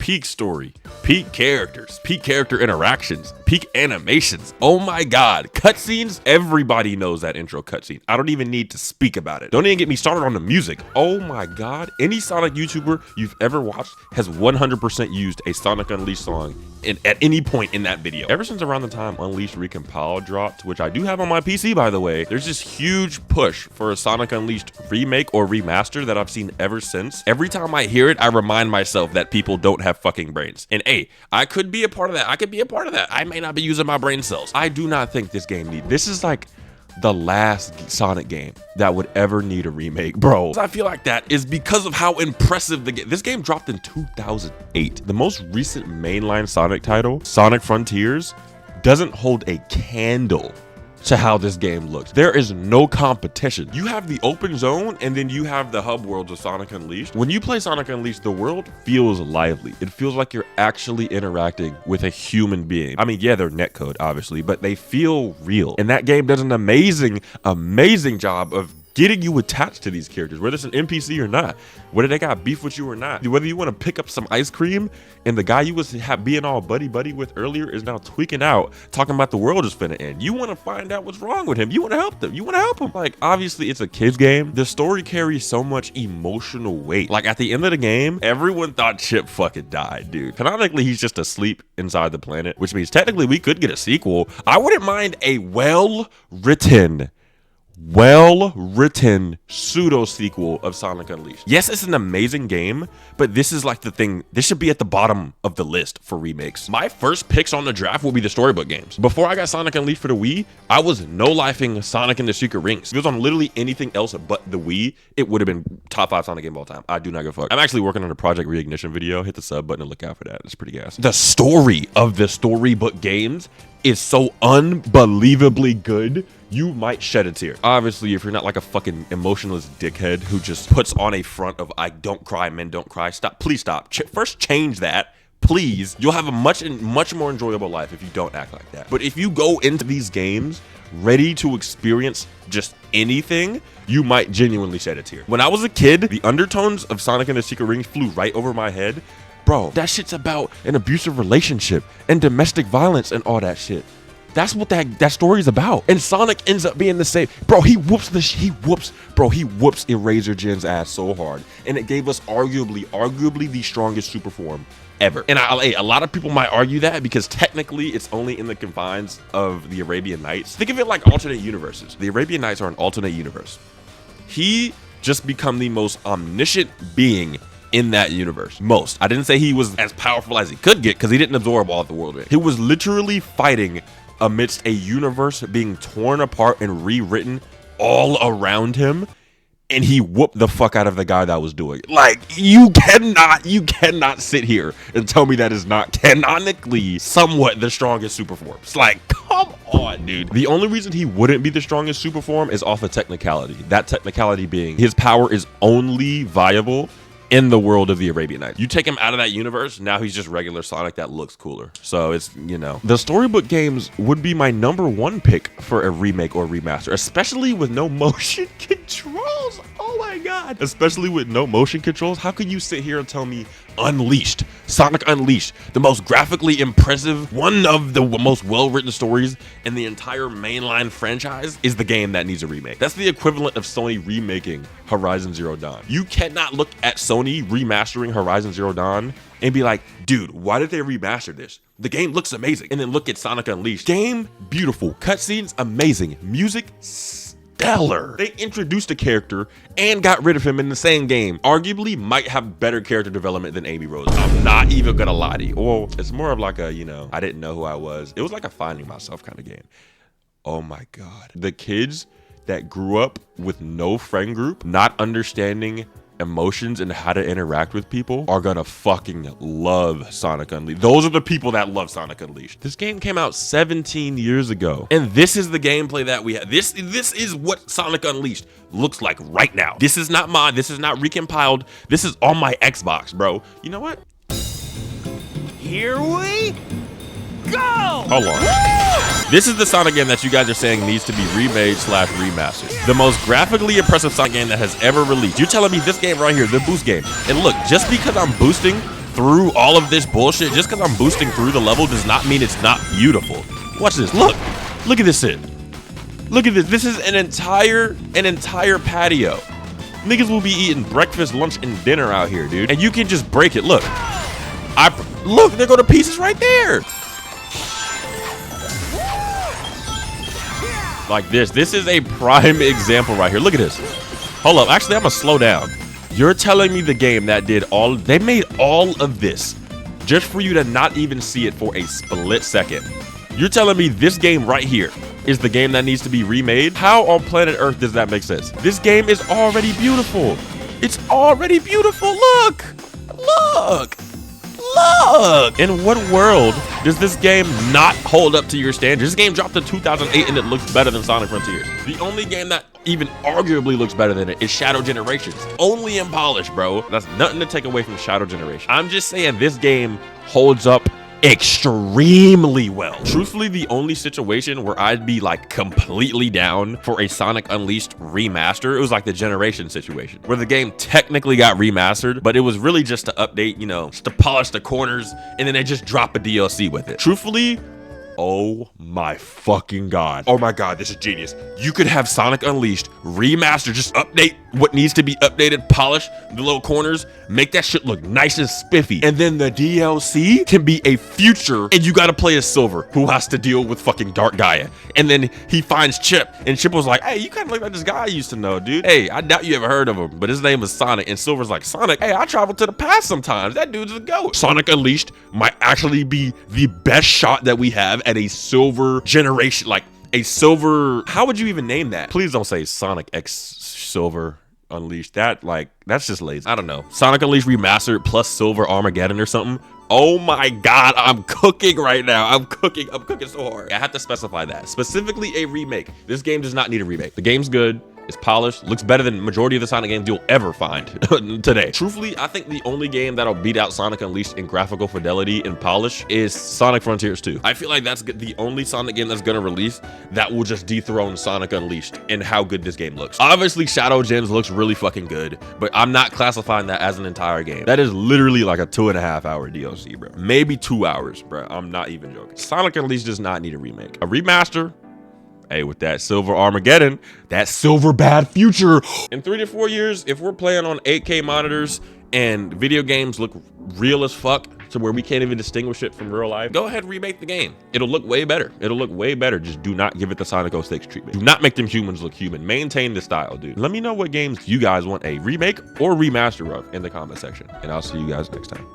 peak story, peak characters, peak character interactions, peak animations. Oh my god, cutscenes. Everybody knows that intro cutscene. I don't even need to speak about it. Don't even get me started on the music. Oh my god, any Sonic YouTuber you've ever watched has 100% used a Sonic Unleashed song at any point in that video. Ever since around the time Unleashed Recompiled dropped, which I do have on my PC by the way, there's this huge push for a Sonic Unleashed remake or remaster that I've seen ever since. Every time I hear it, I remind myself that people don't have fucking brains. And hey, I could be a part of that. I could be a part of that. I may not be using my brain cells. I do not think this game needs. This is like the last Sonic game that would ever need a remake, bro. I feel like that is because of how impressive this game dropped in 2008. The most recent mainline Sonic title, Sonic Frontiers, doesn't hold a candle to how this game looks. There is no competition. You have the open zone and then you have the hub worlds of Sonic Unleashed. When you play Sonic Unleashed, the world feels lively. It feels like you're actually interacting with a human being. I mean, yeah, they're netcode, obviously, but they feel real. And that game does an amazing job of getting you attached to these characters, whether it's an NPC or not, whether they got beef with you or not, whether you want to pick up some ice cream and the guy you was being all buddy with earlier is now tweaking out, talking about the world is finna end. You want to find out what's wrong with him. You want to help them. You want to help him. Like, obviously, it's a kid's game. The story carries so much emotional weight. Like, at the end of the game, everyone thought Chip fucking died, dude. Canonically, he's just asleep inside the planet, which means technically we could get a sequel. I wouldn't mind a well-written pseudo sequel of Sonic Unleashed. Yes, it's an amazing game, but this is like the thing. This should be at the bottom of the list for remakes. My first picks on the draft will be the storybook games. Before I got Sonic Unleashed for the Wii, I was no-lifing Sonic and the Secret Rings. If it was on literally anything else but the Wii, it would have been top 5 Sonic game of all time. I do not give a fuck. I'm actually working on a Project Reignition video. Hit the sub button and look out for that. It's pretty gas. The story of the storybook games is so unbelievably good, you might shed a tear. Obviously, if you're not like a fucking emotionless dickhead who just puts on a front of I don't cry, men don't cry, stop, please stop. First change that, please. You'll have a much more enjoyable life if you don't act like that. But if you go into these games ready to experience just anything, you might genuinely shed a tear. When I was a kid, the undertones of Sonic and the Secret Rings flew right over my head. Bro, that shit's about an abusive relationship and domestic violence and all that shit. That's what that story is about. And Sonic ends up being the same. Bro, he whoops Eraser Jin's ass so hard. And it gave us arguably the strongest super form ever. And a lot of people might argue that because technically it's only in the confines of the Arabian Nights. Think of it like alternate universes. The Arabian Nights are an alternate universe. He just become the most omniscient being in that universe. I didn't say he was as powerful as he could get because he didn't absorb all of the world. He was literally fighting amidst a universe being torn apart and rewritten all around him, and he whooped the fuck out of the guy that was doing it. Like, you cannot sit here and tell me that is not canonically somewhat the strongest super form. It's like, come on, dude. The only reason he wouldn't be the strongest super form is off of technicality. That technicality being his power is only viable in the world of the Arabian Nights. You take him out of that universe, now he's just regular Sonic that looks cooler. So it's, you know. The storybook games would be my #1 pick for a remake or remaster, especially with no motion controls. Oh my god. Especially with no motion controls. How could you sit here and tell me Unleashed, Sonic Unleashed, the most graphically impressive, one of the most well-written stories in the entire mainline franchise, is the game that needs a remake? That's the equivalent of Sony remaking Horizon Zero Dawn. You cannot look at Sony remastering Horizon Zero Dawn and be like, dude, why did they remaster this? The game looks amazing. And then look at Sonic Unleashed. Game, beautiful. Cutscenes, amazing. Music, stellar. They introduced a character and got rid of him in the same game. Arguably might have better character development than Amy Rose. I'm not even gonna lie to you. Well, it's more of like a, you know, I didn't know who I was. It was like a finding myself kind of game. Oh my God. The kids that grew up with no friend group, not understanding emotions and how to interact with people, are gonna fucking love Sonic Unleashed. Those are the people that love Sonic Unleashed. This game came out 17 years ago, and this is the gameplay that we have. This is what Sonic Unleashed looks like right now. This is not mod. This is not recompiled. This is on my Xbox, bro. You know what? Here we go! Hold on. This is the Sonic game that you guys are saying needs to be remade / remastered. The most graphically impressive Sonic game that has ever released. You're telling me this game right here, the boost game. And look, just because I'm boosting through all of this bullshit, just because I'm boosting through the level does not mean it's not beautiful. Watch this. Look at this shit. Look at this. This is an entire patio. Niggas will be eating breakfast, lunch, and dinner out here, dude. And you can just break it. Look. Look, there go the pieces right there. Like this. This is a prime example right here. Look at this. Hold up. Actually, I'm gonna slow down. You're telling me the game that they made all of this just for you to not even see it for a split second. You're telling me this game right here is the game that needs to be remade? How on planet Earth does that make sense? This game is already beautiful. It's already beautiful. Look. In what world does this game not hold up to your standards? This game dropped in 2008 and it looks better than Sonic Frontiers. The only game that even arguably looks better than it is Shadow Generations. Only in polish, bro. That's nothing to take away from Shadow Generation. I'm just saying this game holds up extremely well. Truthfully, the only situation where I'd be like completely down for a Sonic Unleashed remaster, it was like the Generation situation where the game technically got remastered, but it was really just to update, you know, just to polish the corners, and then they just drop a DLC with it. Truthfully, oh my fucking god. Oh my god, this is genius. You could have Sonic Unleashed remaster, just update what needs to be updated, polish the little corners, make that shit look nice and spiffy. And then the DLC can be a future, and you gotta play as Silver, who has to deal with fucking Dark Gaia. And then he finds Chip, and Chip was like, hey, you kind of look like this guy I used to know, dude. Hey, I doubt you ever heard of him, but his name is Sonic. And Silver's like, Sonic, hey, I travel to the past sometimes. That dude's a goat. Sonic Unleashed might actually be the best shot that we have at a Silver generation, like a Silver, how would you even name that? Please don't say Sonic X Silver Unleashed. That's just lazy. I don't know. Sonic Unleashed Remastered plus Silver Armageddon or something. Oh my god, I'm cooking right now. I'm cooking so hard. I have to specify that. Specifically a remake. This game does not need a remake. The game's good. It's polished, looks better than the majority of the Sonic games you'll ever find today. Truthfully, I think the only game that'll beat out Sonic Unleashed in graphical fidelity and polish is Sonic Frontiers 2. I feel like that's the only Sonic game that's gonna release that will just dethrone Sonic Unleashed and how good this game looks. Obviously, Shadow Gems looks really fucking good, but I'm not classifying that as an entire game. That is literally like a 2.5 hour DLC, bro. Maybe 2 hours, bro. I'm not even joking. Sonic Unleashed does not need a remake. A remaster, hey, with that Silver Armageddon, that Silver Bad Future. In 3 to 4 years, if we're playing on 8K monitors and video games look real as fuck to where we can't even distinguish it from real life, go ahead and remake the game. It'll look way better. It'll look way better. Just do not give it the Sonic 06 treatment. Do not make them humans look human. Maintain the style, dude. Let me know what games you guys want a remake or remaster of in the comment section, and I'll see you guys next time.